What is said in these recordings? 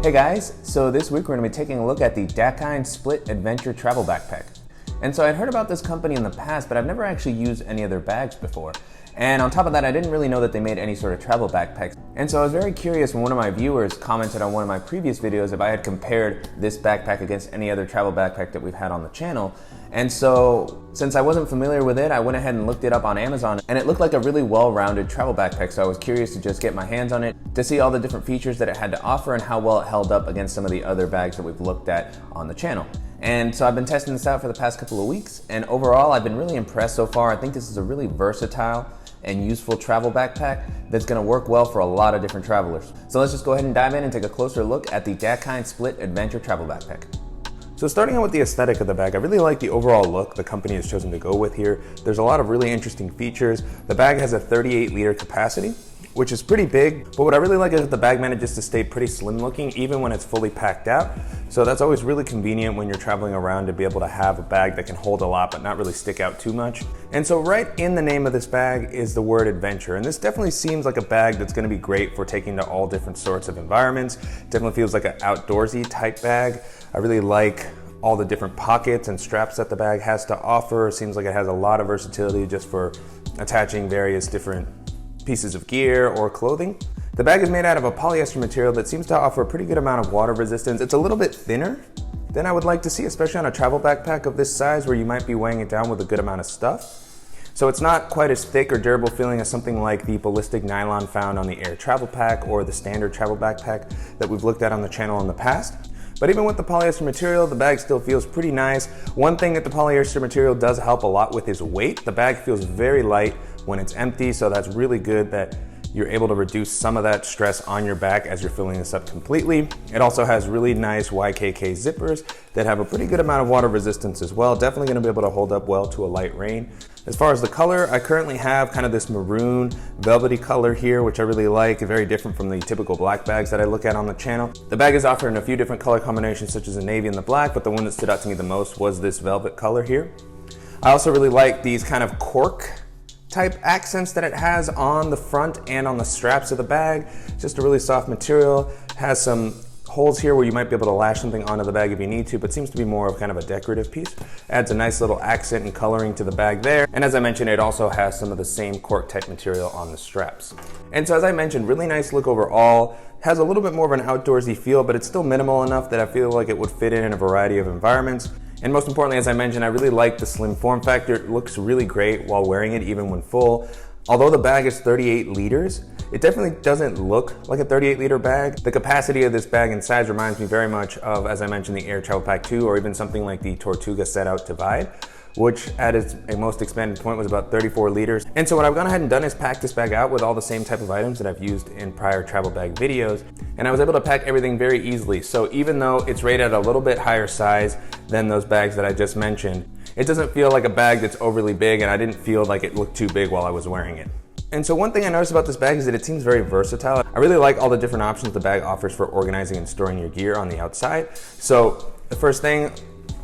Hey guys, so this week we're going to be taking a look at the Dakine Split Adventure Travel Backpack. And so I'd heard about this company in the past, but I've never actually used any of their bags before. And on top of that, I didn't really know that they made any sort of travel backpacks. And so I was very curious when one of my viewers commented on one of my previous videos if I had compared this backpack against any other travel backpack that we've had on the channel. And so since I wasn't familiar with it, I went ahead and looked it up on Amazon, and it looked like a really well-rounded travel backpack. So I was curious to just get my hands on it, to see all the different features that it had to offer and how well it held up against some of the other bags that we've looked at on the channel. And so I've been testing this out for the past couple of weeks, and overall I've been really impressed so far. I think this is a really versatile and useful travel backpack that's going to work well for a lot of different travelers. So let's just go ahead and dive in and take a closer look at the Dakine Split Adventure Travel Backpack. So starting out with the aesthetic of the bag, I really like the overall look the company has chosen to go with here. There's a lot of really interesting features. The bag has a 38-liter capacity, which is pretty big, but what I really like is that the bag manages to stay pretty slim looking even when it's fully packed out. So that's always really convenient when you're traveling around to be able to have a bag that can hold a lot but not really stick out too much. And so right in the name of this bag is the word adventure, and this definitely seems like a bag that's going to be great for taking to all different sorts of environments. Definitely feels like an outdoorsy type bag. I really like all the different pockets and straps that the bag has to offer. It seems like it has a lot of versatility just for attaching various different pieces of gear or clothing. The bag is made out of a polyester material that seems to offer a pretty good amount of water resistance. It's a little bit thinner than I would like to see, especially on a travel backpack of this size where you might be weighing it down with a good amount of stuff. So it's not quite as thick or durable feeling as something like the ballistic nylon found on the Air Travel Pack or the standard travel backpack that we've looked at on the channel in the past. But even with the polyester material, the bag still feels pretty nice. One thing that the polyester material does help a lot with is weight. The bag feels very light when it's empty, so that's really good that you're able to reduce some of that stress on your back as you're filling this up completely. It also has really nice YKK zippers that have a pretty good amount of water resistance as well. Definitely gonna be able to hold up well to a light rain. As far as the color, I currently have kind of this maroon velvety color here, which I really like, very different from the typical black bags that I look at on the channel. The bag is offered in a few different color combinations such as the navy and the black, but the one that stood out to me the most was this velvet color here. I also really like these kind of cork type accents that it has on the front and on the straps of the bag. Just a really soft material. Has some holes here where you might be able to lash something onto the bag if you need to, but seems to be more of kind of a decorative piece. Adds a nice little accent and coloring to the bag there. And as I mentioned, it also has some of the same cork type material on the straps. And so as I mentioned, really nice look overall. Has a little bit more of an outdoorsy feel, but it's still minimal enough that I feel like it would fit in a variety of environments. And most importantly, as I mentioned, I really like the slim form factor. It looks really great while wearing it, even when full. Although the bag is 38 liters, it definitely doesn't look like a 38-liter bag. The capacity of this bag and size reminds me very much of, as I mentioned, the Air Travel Pack 2, or even something like the Tortuga Set Out Divide, which at its most expanded point was about 34 liters. And so what I've gone ahead and done is pack this bag out with all the same type of items that I've used in prior travel bag videos. And I was able to pack everything very easily. So even though it's rated at a little bit higher size than those bags that I just mentioned, it doesn't feel like a bag that's overly big, and I didn't feel like it looked too big while I was wearing it. And so one thing I noticed about this bag is that it seems very versatile. I really like all the different options the bag offers for organizing and storing your gear on the outside. So the first thing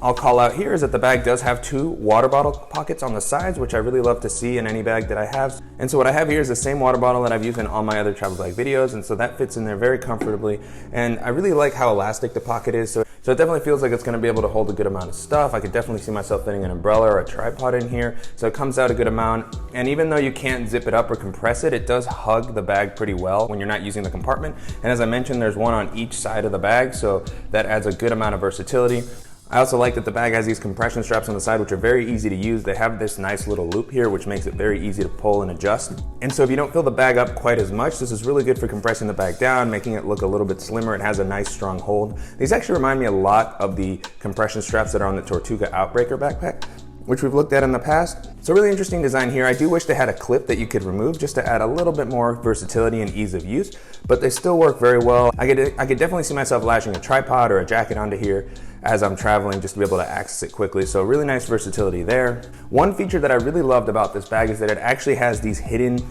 I'll call out here is that the bag does have 2 water bottle pockets on the sides, which I really love to see in any bag that I have. And so what I have here is the same water bottle that I've used in all my other travel bag videos, and so that fits in there very comfortably. And I really like how elastic the pocket is, so it definitely feels like it's going to be able to hold a good amount of stuff. I could definitely see myself fitting an umbrella or a tripod in here, so it comes out a good amount. And even though you can't zip it up or compress it, it does hug the bag pretty well when you're not using the compartment. And as I mentioned, there's one on each side of the bag, so that adds a good amount of versatility. I also like that the bag has these compression straps on the side, which are very easy to use. They have this nice little loop here, which makes it very easy to pull and adjust. And so if you don't fill the bag up quite as much, this is really good for compressing the bag down, making it look a little bit slimmer. It has a nice strong hold. These actually remind me a lot of the compression straps that are on the Tortuga Outbreaker backpack, which we've looked at in the past. So really interesting design here. I do wish they had a clip that you could remove just to add a little bit more versatility and ease of use, but they still work very well. I could definitely see myself lashing a tripod or a jacket onto here as I'm traveling just to be able to access it quickly. So really nice versatility there. One feature that I really loved about this bag is that it actually has these hidden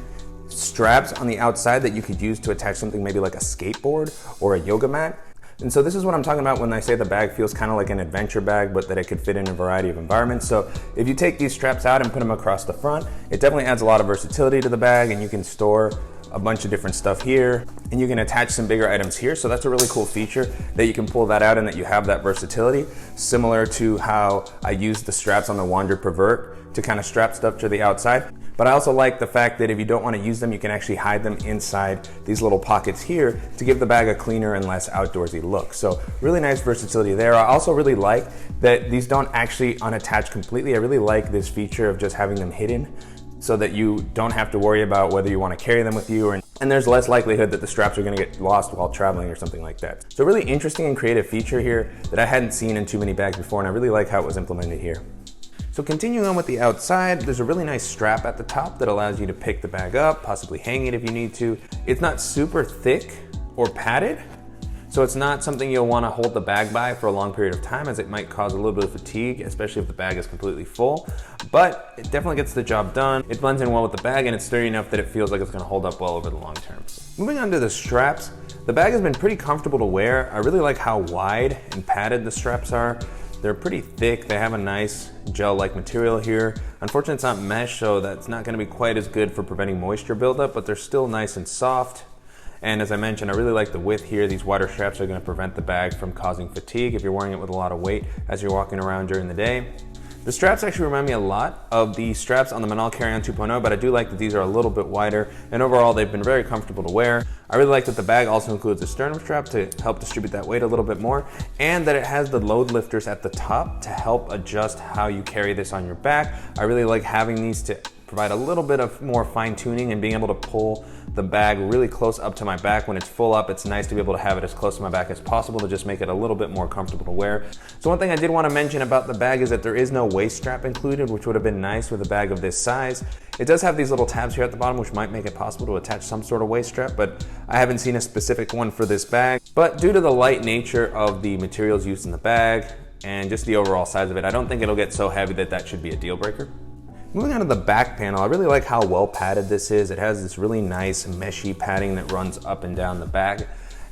straps on the outside that you could use to attach something maybe like a skateboard or a yoga mat. And so this is what I'm talking about when I say the bag feels kind of like an adventure bag, but that it could fit in a variety of environments. So if you take these straps out and put them across the front, it definitely adds a lot of versatility to the bag, and you can store a bunch of different stuff here, and you can attach some bigger items here. So that's a really cool feature that you can pull that out and that you have that versatility, similar to how I use the straps on the Wander Pervert to kind of strap stuff to the outside. But I also like the fact that if you don't want to use them, you can actually hide them inside these little pockets here to give the bag a cleaner and less outdoorsy look. So really nice versatility there. I also really like that these don't actually unattach completely. I really like this feature of just having them hidden so that you don't have to worry about whether you want to carry them with you, and there's less likelihood that the straps are going to get lost while traveling or something like that. So really interesting and creative feature here that I hadn't seen in too many bags before, and I really like how it was implemented here. So continuing on with the outside, there's a really nice strap at the top that allows you to pick the bag up, possibly hang it if you need to. It's not super thick or padded, so it's not something you'll want to hold the bag by for a long period of time, as it might cause a little bit of fatigue, especially if the bag is completely full. But it definitely gets the job done. It blends in well with the bag, and it's sturdy enough that it feels like it's going to hold up well over the long term. Moving on to the straps, the bag has been pretty comfortable to wear. I really like how wide and padded the straps are. They're pretty thick. They have a nice gel-like material here. Unfortunately, it's not mesh, so that's not going to be quite as good for preventing moisture buildup, but they're still nice and soft. And as I mentioned, I really like the width here. These wider straps are going to prevent the bag from causing fatigue if you're wearing it with a lot of weight as you're walking around during the day. The straps actually remind me a lot of the straps on the Manal Carry-On 2.0, but I do like that these are a little bit wider, and overall they've been very comfortable to wear. I really like that the bag also includes a sternum strap to help distribute that weight a little bit more, and that it has the load lifters at the top to help adjust how you carry this on your back. I really like having these to provide a little bit of more fine tuning and being able to pull the bag really close up to my back. When it's full up, it's nice to be able to have it as close to my back as possible to just make it a little bit more comfortable to wear. So one thing I did want to mention about the bag is that there is no waist strap included, which would have been nice with a bag of this size. It does have these little tabs here at the bottom, which might make it possible to attach some sort of waist strap, but I haven't seen a specific one for this bag. But due to the light nature of the materials used in the bag and just the overall size of it, I don't think it'll get so heavy that that should be a deal breaker. Moving on to the back panel, I really like how well padded this is. It has this really nice meshy padding that runs up and down the back,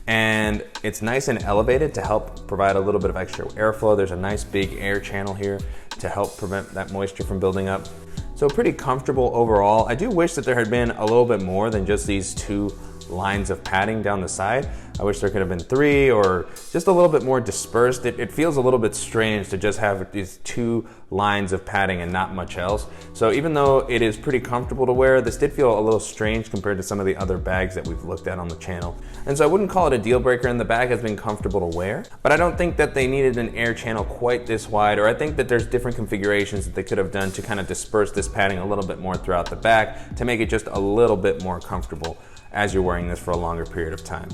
and it's nice and elevated to help provide a little bit of extra airflow. There's a nice big air channel here to help prevent that moisture from building up. So pretty comfortable overall. I do wish that there had been a little bit more than just these two lines of padding down the side. I wish there could have been 3 or just a little bit more dispersed. It feels a little bit strange to just have these 2 lines of padding and not much else. So even though it is pretty comfortable to wear, this did feel a little strange compared to some of the other bags that we've looked at on the channel. And so I wouldn't call it a deal breaker, and the bag has been comfortable to wear, but I don't think that they needed an air channel quite this wide, or I think that there's different configurations that they could have done to kind of disperse this padding a little bit more throughout the back to make it just a little bit more comfortable as you're wearing this for a longer period of time.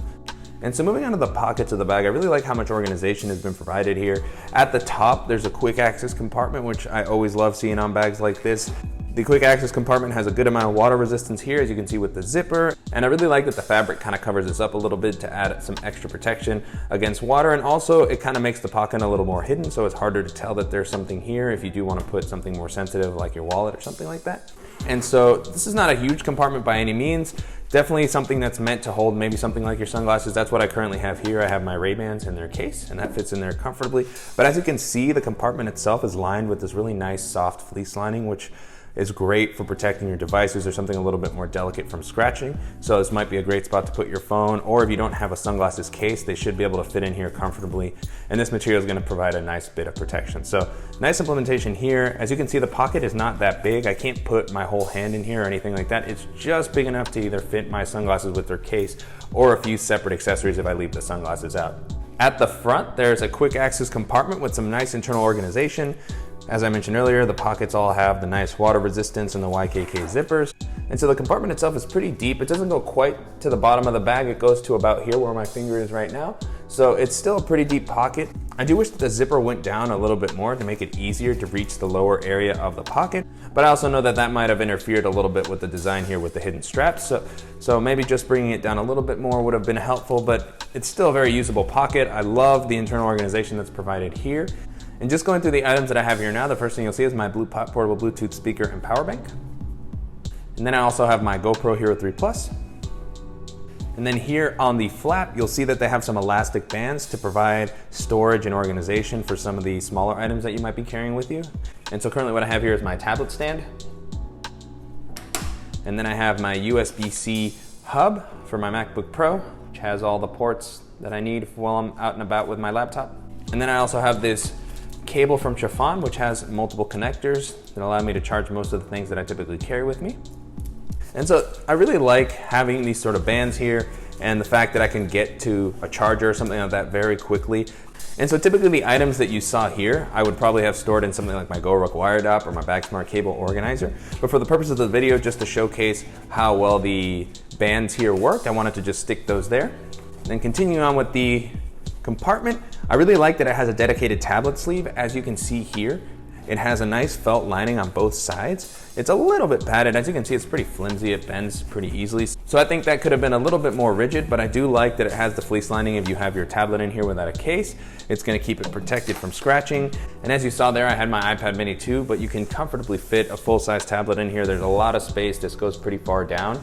And so moving on to the pockets of the bag, I really like how much organization has been provided here. At the top, there's a quick access compartment, which I always love seeing on bags like this. The quick access compartment has a good amount of water resistance here, as you can see with the zipper. And I really like that the fabric kind of covers this up a little bit to add some extra protection against water. And also it kind of makes the pocket a little more hidden, so it's harder to tell that there's something here if you do want to put something more sensitive like your wallet or something like that. And so this is not a huge compartment by any means. Definitely something that's meant to hold maybe something like your sunglasses. That's what I currently have here. I have my Ray-Bans in their case, and that fits in there comfortably. But as you can see, the compartment itself is lined with this really nice soft fleece lining, which is great for protecting your devices or something a little bit more delicate from scratching. So this might be a great spot to put your phone, or if you don't have a sunglasses case, they should be able to fit in here comfortably. And this material is going to provide a nice bit of protection. So nice implementation here. As you can see, the pocket is not that big. I can't put my whole hand in here or anything like that. It's just big enough to either fit my sunglasses with their case or a few separate accessories if I leave the sunglasses out. At the front, there's a quick access compartment with some nice internal organization. As I mentioned earlier, the pockets all have the nice water resistance and the YKK zippers. And so the compartment itself is pretty deep. It doesn't go quite to the bottom of the bag. It goes to about here where my finger is right now. So it's still a pretty deep pocket. I do wish that the zipper went down a little bit more to make it easier to reach the lower area of the pocket. But I also know that that might have interfered a little bit with the design here with the hidden straps. So maybe just bringing it down a little bit more would have been helpful, but it's still a very usable pocket. I love the internal organization that's provided here. And just going through the items that I have here now, the first thing you'll see is my portable Bluetooth speaker and power bank. And then I also have my GoPro Hero 3 Plus. And then here on the flap, you'll see that they have some elastic bands to provide storage and organization for some of the smaller items that you might be carrying with you. And so currently what I have here is my tablet stand. And then I have my USB-C hub for my MacBook Pro, which has all the ports that I need while I'm out and about with my laptop. And then I also have this cable from Chiffon, which has multiple connectors that allow me to charge most of the things that I typically carry with me. And so I really like having these sort of bands here and the fact that I can get to a charger or something like that very quickly. And so typically the items that you saw here, I would probably have stored in something like my GoRuck wire dop or my BagSmart cable organizer. But for the purpose of the video, just to showcase how well the bands here worked, I wanted to just stick those there. Then continuing on with the compartment, I really like that it has a dedicated tablet sleeve. As you can see here, it has a nice felt lining on both sides. It's a little bit padded. As you can see, it's pretty flimsy. It bends pretty easily. So I think that could have been a little bit more rigid, but I do like that it has the fleece lining if you have your tablet in here without a case. It's gonna keep it protected from scratching. And as you saw there, I had my iPad mini too, but you can comfortably fit a full-size tablet in here. There's a lot of space. This goes pretty far down.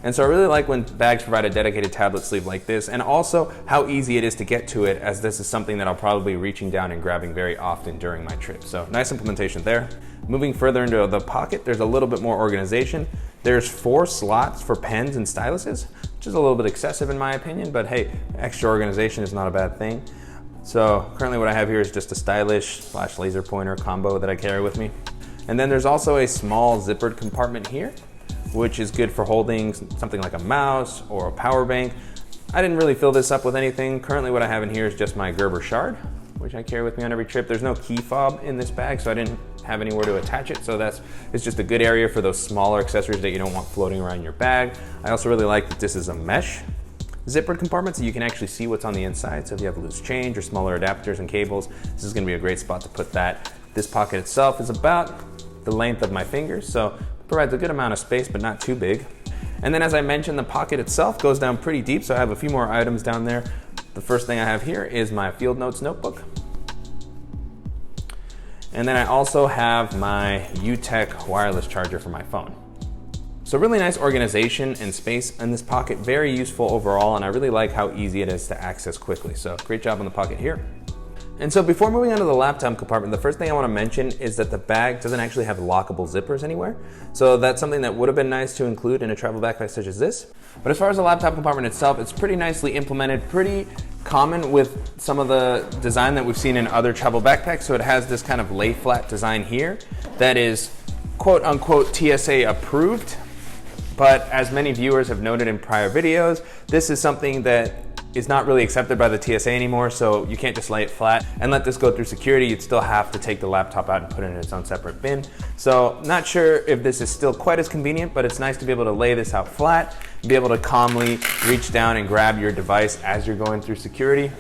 And so I really like when bags provide a dedicated tablet sleeve like this, and also how easy it is to get to it, as this is something that I'll probably be reaching down and grabbing very often during my trip. So nice implementation there. Moving further into the pocket, there's a little bit more organization. There's 4 slots for pens and styluses, which is a little bit excessive in my opinion, but hey, extra organization is not a bad thing. So currently what I have here is just a stylish / laser pointer combo that I carry with me. And then there's also a small zippered compartment here, which is good for holding something like a mouse or a power bank. I didn't really fill this up with anything. Currently what I have in here is just my Gerber shard, which I carry with me on every trip. There's no key fob in this bag, so I didn't have anywhere to attach it. So it's just a good area for those smaller accessories that you don't want floating around your bag. I also really like that this is a mesh zippered compartment, so you can actually see what's on the inside. So if you have loose change or smaller adapters and cables, this is gonna be a great spot to put that. This pocket itself is about the length of my fingers, so provides a good amount of space, but not too big. And then as I mentioned, the pocket itself goes down pretty deep, so I have a few more items down there. The first thing I have here is my Field Notes notebook. And then I also have my UTech wireless charger for my phone. So really nice organization and space in this pocket, very useful overall, and I really like how easy it is to access quickly. So great job on the pocket here. And so before moving on to the laptop compartment, the first thing I want to mention is that the bag doesn't actually have lockable zippers anywhere. So that's something that would have been nice to include in a travel backpack such as this. But as far as the laptop compartment itself, it's pretty nicely implemented, pretty common with some of the design that we've seen in other travel backpacks. So it has this kind of lay flat design here that is quote unquote TSA approved. But as many viewers have noted in prior videos, this is something that is not really accepted by the TSA anymore, so you can't just lay it flat and let this go through security. You'd still have to take the laptop out and put it in its own separate bin. So not sure if this is still quite as convenient, but it's nice to be able to lay this out flat, be able to calmly reach down and grab your device as you're going through security.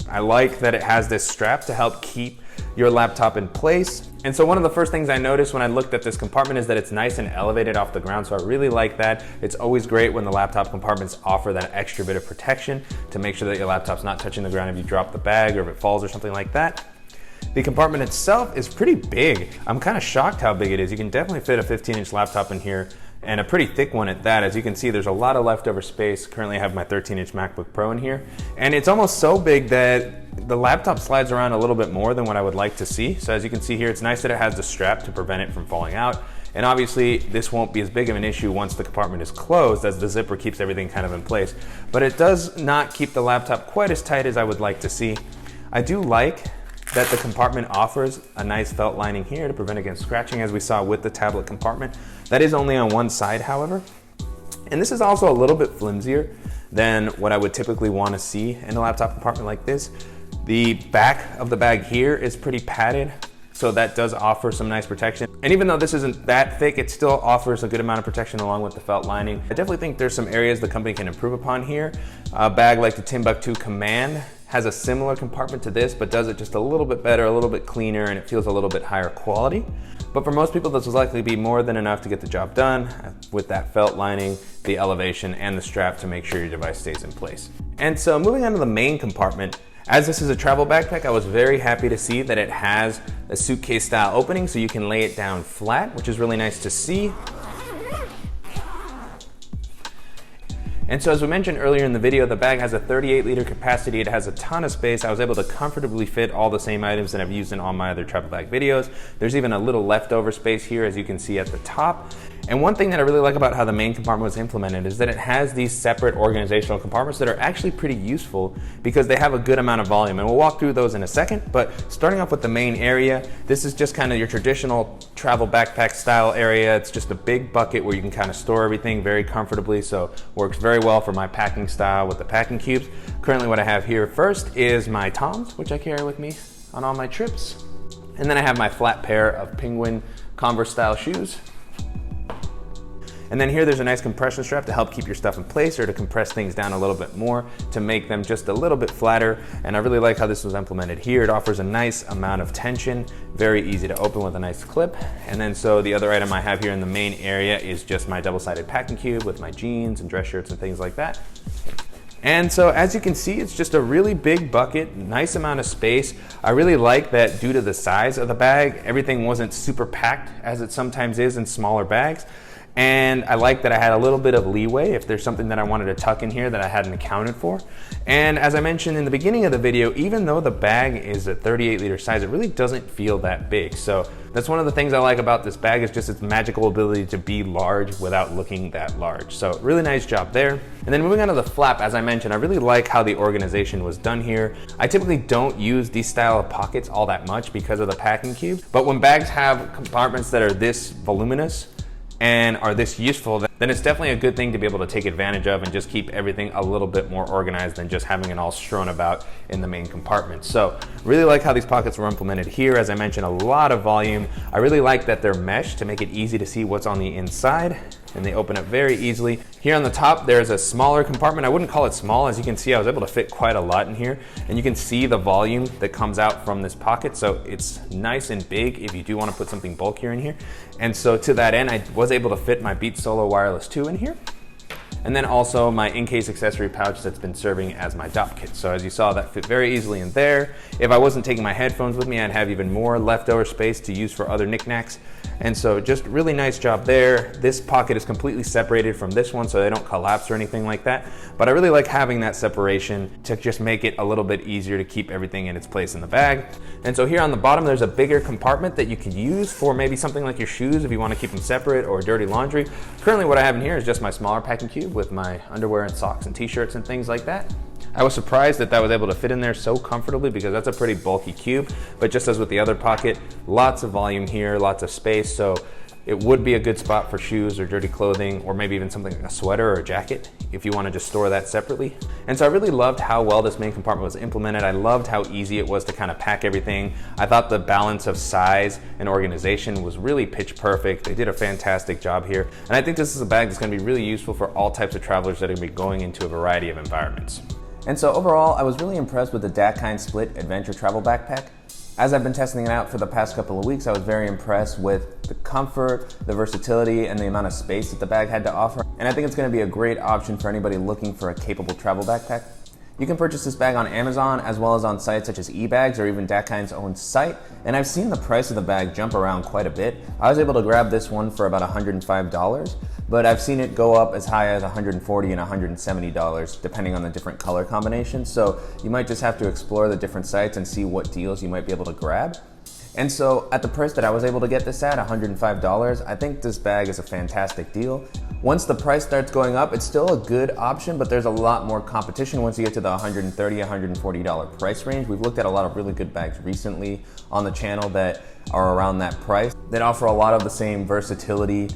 I like that it has this strap to help keep your laptop in place. And so one of the first things I noticed when I looked at this compartment is that it's nice and elevated off the ground. So I really like that. It's always great when the laptop compartments offer that extra bit of protection to make sure that your laptop's not touching the ground if you drop the bag or if it falls or something like that. The compartment itself is pretty big. I'm kind of shocked how big it is. You can definitely fit a 15-inch laptop in here, and a pretty thick one at that. As you can see, there's a lot of leftover space. Currently I have my 13-inch MacBook Pro in here, and it's almost so big that the laptop slides around a little bit more than what I would like to see. So as you can see here, it's nice that it has the strap to prevent it from falling out. And obviously this won't be as big of an issue once the compartment is closed, as the zipper keeps everything kind of in place. But it does not keep the laptop quite as tight as I would like to see. I do like that the compartment offers a nice felt lining here to prevent against scratching, as we saw with the tablet compartment. That is only on one side, however. And this is also a little bit flimsier than what I would typically want to see in a laptop compartment like this. The back of the bag here is pretty padded, so that does offer some nice protection. And even though this isn't that thick, it still offers a good amount of protection along with the felt lining. I definitely think there's some areas the company can improve upon here. A bag like the Timbuktu Command has a similar compartment to this, but does it just a little bit better, a little bit cleaner, and it feels a little bit higher quality. But for most people, this will likely be more than enough to get the job done with that felt lining, the elevation, and the strap to make sure your device stays in place. And so moving on to the main compartment, as this is a travel backpack, I was very happy to see that it has a suitcase style opening, so you can lay it down flat, which is really nice to see. And so as we mentioned earlier in the video, the bag has a 38-liter capacity. It has a ton of space. I was able to comfortably fit all the same items that I've used in all my other travel bag videos. There's even a little leftover space here, as you can see at the top. And one thing that I really like about how the main compartment was implemented is that it has these separate organizational compartments that are actually pretty useful because they have a good amount of volume. And we'll walk through those in a second, but starting off with the main area, this is just kind of your traditional travel backpack style area. It's just a big bucket where you can kind of store everything very comfortably, so works very well for my packing style with the packing cubes. Currently what I have here first is my Toms, which I carry with me on all my trips. And then I have my flat pair of Penguin Converse style shoes. And then here there's a nice compression strap to help keep your stuff in place or to compress things down a little bit more to make them just a little bit flatter. And I really like how this was implemented here. It offers a nice amount of tension, very easy to open with a nice clip. And then so the other item I have here in the main area is just my double-sided packing cube with my jeans and dress shirts and things like that. And so as you can see, it's just a really big bucket, nice amount of space. I really like that due to the size of the bag, everything wasn't super packed as it sometimes is in smaller bags. And I like that I had a little bit of leeway if there's something that I wanted to tuck in here that I hadn't accounted for. And as I mentioned in the beginning of the video, even though the bag is a 38 liter size, it really doesn't feel that big. So that's one of the things I like about this bag is just its magical ability to be large without looking that large. So really nice job there. And then moving on to the flap, as I mentioned, I really like how the organization was done here. I typically don't use these style of pockets all that much because of the packing cube, but when bags have compartments that are this voluminous and are this useful, then it's definitely a good thing to be able to take advantage of and just keep everything a little bit more organized than just having it all strewn about in the main compartment. So really like how these pockets were implemented here. As I mentioned, a lot of volume. I really like that they're mesh to make it easy to see what's on the inside, and they open up very easily. Here on the top, there's a smaller compartment. I wouldn't call it small. As you can see, I was able to fit quite a lot in here, and you can see the volume that comes out from this pocket. So it's nice and big if you do want to put something bulkier in here. And so to that end, I was able to fit my Beats Solo Wireless 2 in here. And then also my in-case accessory pouch that's been serving as my DOP kit. So as you saw, that fit very easily in there. If I wasn't taking my headphones with me, I'd have even more leftover space to use for other knickknacks. And so just really nice job there. This pocket is completely separated from this one so they don't collapse or anything like that. But I really like having that separation to just make it a little bit easier to keep everything in its place in the bag. And so here on the bottom, there's a bigger compartment that you could use for maybe something like your shoes if you want to keep them separate, or dirty laundry. Currently what I have in here is just my smaller packing cube with my underwear and socks and t-shirts and things like that. I was surprised that that was able to fit in there so comfortably because that's a pretty bulky cube, but just as with the other pocket, lots of volume here, lots of space, so it would be a good spot for shoes or dirty clothing, or maybe even something like a sweater or a jacket if you want to just store that separately. And so I really loved how well this main compartment was implemented. I loved how easy it was to kind of pack everything. I thought the balance of size and organization was really pitch perfect. They did a fantastic job here. And I think this is a bag that's going to be really useful for all types of travelers that are going to be going into a variety of environments. And so overall, I was really impressed with the Dakine Split Adventure Travel Backpack. As I've been testing it out for the past couple of weeks, I was very impressed with the comfort, the versatility, and the amount of space that the bag had to offer. And I think it's going to be a great option for anybody looking for a capable travel backpack. You can purchase this bag on Amazon as well as on sites such as eBags or even Dakine's own site. And I've seen the price of the bag jump around quite a bit. I was able to grab this one for about $105, but I've seen it go up as high as $140 and $170 depending on the different color combinations. So you might just have to explore the different sites and see what deals you might be able to grab. And so at the price that I was able to get this at, $105, I think this bag is a fantastic deal. Once the price starts going up, it's still a good option, but there's a lot more competition once you get to the $130, $140 price range. We've looked at a lot of really good bags recently on the channel that are around that price, that offer a lot of the same versatility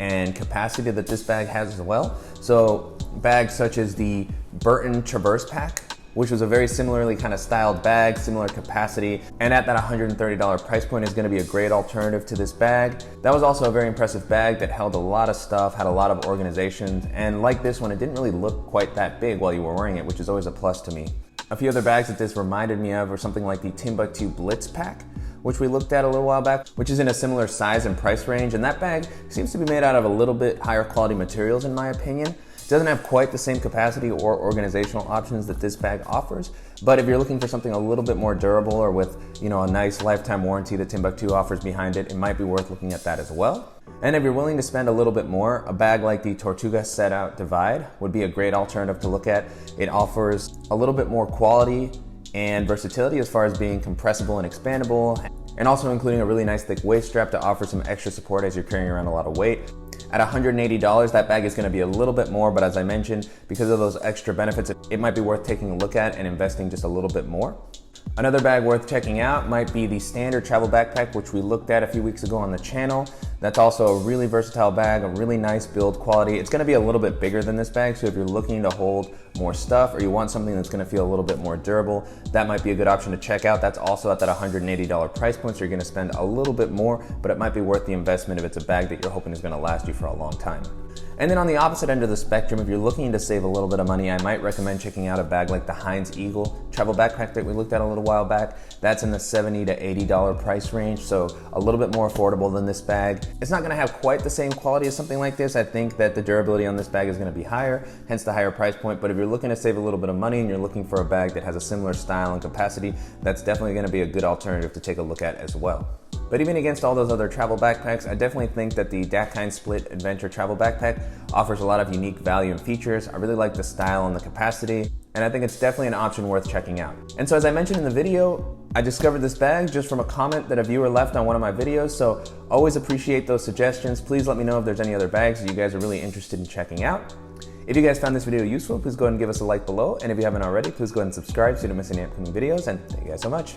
and capacity that this bag has as well. So bags such as the Burton Traverse Pack, which was a very similarly kind of styled bag, similar capacity, and at that $130 price point is going to be a great alternative to this bag. That was also a very impressive bag that held a lot of stuff, had a lot of organization, and like this one, it didn't really look quite that big while you were wearing it, which is always a plus to me. A few other bags that this reminded me of were something like the Timbuktu Blitz Pack, which we looked at a little while back, which is in a similar size and price range, and that bag seems to be made out of a little bit higher quality materials in my opinion. It doesn't have quite the same capacity or organizational options that this bag offers, but if you're looking for something a little bit more durable or with, a nice lifetime warranty that Timbuktu offers behind it, it might be worth looking at that as well. And if you're willing to spend a little bit more, a bag like the Tortuga Set Out Divide would be a great alternative to look at. It offers a little bit more quality and versatility as far as being compressible and expandable, and also including a really nice thick waist strap to offer some extra support as you're carrying around a lot of weight. At $180, that bag is going to be a little bit more, but as I mentioned, because of those extra benefits, it might be worth taking a look at and investing just a little bit more. Another bag worth checking out might be the standard travel backpack, which we looked at a few weeks ago on the channel. That's also a really versatile bag, a really nice build quality. It's gonna be a little bit bigger than this bag, so if you're looking to hold more stuff or you want something that's gonna feel a little bit more durable, that might be a good option to check out. That's also at that $180 price point, so you're gonna spend a little bit more, but it might be worth the investment if it's a bag that you're hoping is gonna last you for a long time. And then on the opposite end of the spectrum, if you're looking to save a little bit of money, I might recommend checking out a bag like the Heinz Eagle travel backpack that we looked at a little while back. That's in the $70 to $80 price range, so a little bit more affordable than this bag. It's not gonna have quite the same quality as something like this. I think that the durability on this bag is gonna be higher, hence the higher price point, but if you're looking to save a little bit of money and you're looking for a bag that has a similar style and capacity, that's definitely gonna be a good alternative to take a look at as well. But even against all those other travel backpacks, I definitely think that the Dakine Split Adventure Travel Backpack offers a lot of unique value and features. I really like the style and the capacity, and I think it's definitely an option worth checking out. And so as I mentioned in the video, I discovered this bag just from a comment that a viewer left on one of my videos, so always appreciate those suggestions. Please let me know if there's any other bags that you guys are really interested in checking out. If you guys found this video useful, please go ahead and give us a like below, and if you haven't already, please go ahead and subscribe so you don't miss any upcoming videos, and thank you guys so much.